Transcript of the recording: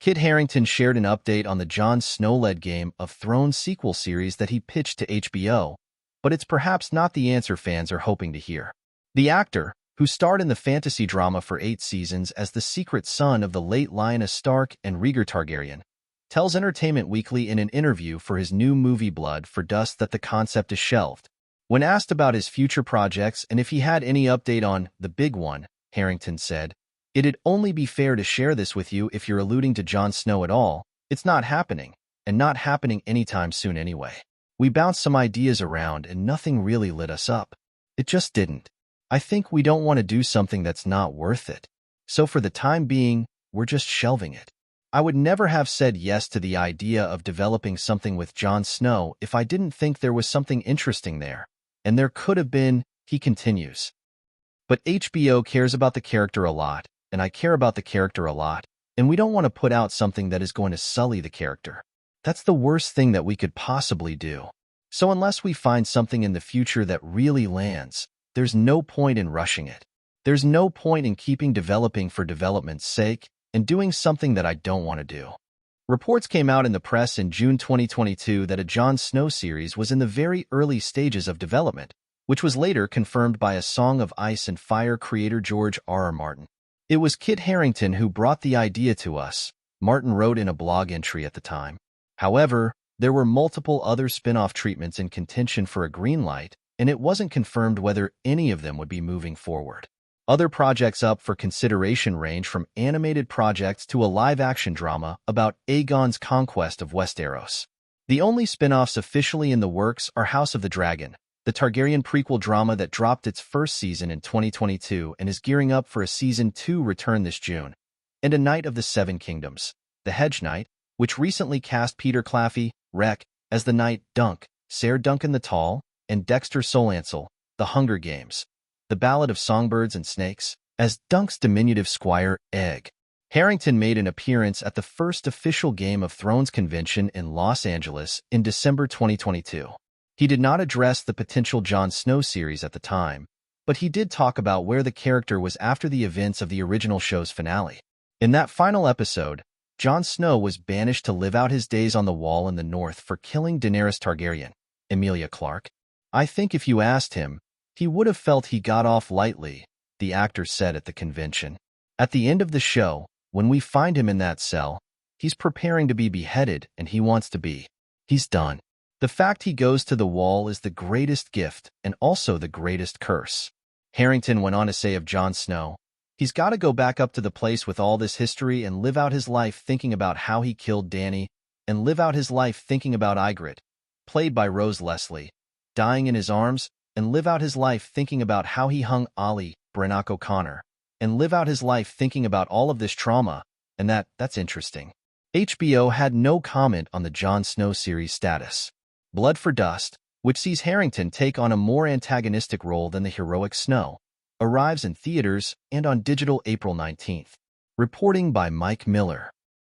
Kit Harington shared an update on the Jon Snow-led Game of Thrones sequel series that he pitched to HBO, but it's perhaps not the answer fans are hoping to hear. The actor, who starred in the fantasy drama for 8 seasons as the secret son of the late Lyanna Stark and Rhaegar Targaryen, tells Entertainment Weekly in an interview for his new movie Blood for Dust that the concept is shelved. When asked about his future projects and if he had any update on the big one, Harington said, "It'd only be fair to share this with you if you're alluding to Jon Snow at all. It's not happening, and not happening anytime soon anyway. We bounced some ideas around and nothing really lit us up. It just didn't. I think we don't want to do something that's not worth it. So for the time being, we're just shelving it. I would never have said yes to the idea of developing something with Jon Snow if I didn't think there was something interesting there. And there could have been," he continues. "But HBO cares about the character a lot, and I care about the character a lot, and we don't want to put out something that is going to sully the character. That's the worst thing that we could possibly do. So unless we find something in the future that really lands, there's no point in rushing it. There's no point in keeping developing for development's sake and doing something that I don't want to do." Reports came out in the press in June 2022 that a Jon Snow series was in the very early stages of development, which was later confirmed by A Song of Ice and Fire creator George R.R. Martin. "It was Kit Harington who brought the idea to us," Martin wrote in a blog entry at the time. However, there were multiple other spin-off treatments in contention for a green light, and it wasn't confirmed whether any of them would be moving forward. Other projects up for consideration range from animated projects to a live-action drama about Aegon's conquest of Westeros. The only spin-offs officially in the works are House of the Dragon, the Targaryen prequel drama that dropped its first season in 2022 and is gearing up for a Season 2 return this June, and A Knight of the Seven Kingdoms, The Hedge Knight, which recently cast Peter Claffey, Rec, as the Knight Dunk, Ser Duncan the Tall, and Dexter Solancel, The Hunger Games, The Ballad of Songbirds and Snakes, as Dunk's diminutive squire, Egg. Harington made an appearance at the first official Game of Thrones convention in Los Angeles in December 2022. He did not address the potential Jon Snow series at the time, but he did talk about where the character was after the events of the original show's finale. In that final episode, Jon Snow was banished to live out his days on the Wall in the North for killing Daenerys Targaryen, Emilia Clarke. "I think if you asked him, he would have felt he got off lightly," the actor said at the convention. "At the end of the show, when we find him in that cell, he's preparing to be beheaded and he wants to be. He's done. The fact he goes to the Wall is the greatest gift and also the greatest curse." Harington went on to say of Jon Snow, "He's got to go back up to the place with all this history and live out his life thinking about how he killed Dany, and live out his life thinking about Ygritte, played by Rose Leslie, dying in his arms, and live out his life thinking about how he hung Ollie, Brannock O'Connor, and live out his life thinking about all of this trauma, and that's interesting." HBO had no comment on the Jon Snow series status. Blood for Dust, which sees Harington take on a more antagonistic role than the heroic Snow, arrives in theaters and on digital April 19th. Reporting by Mike Miller.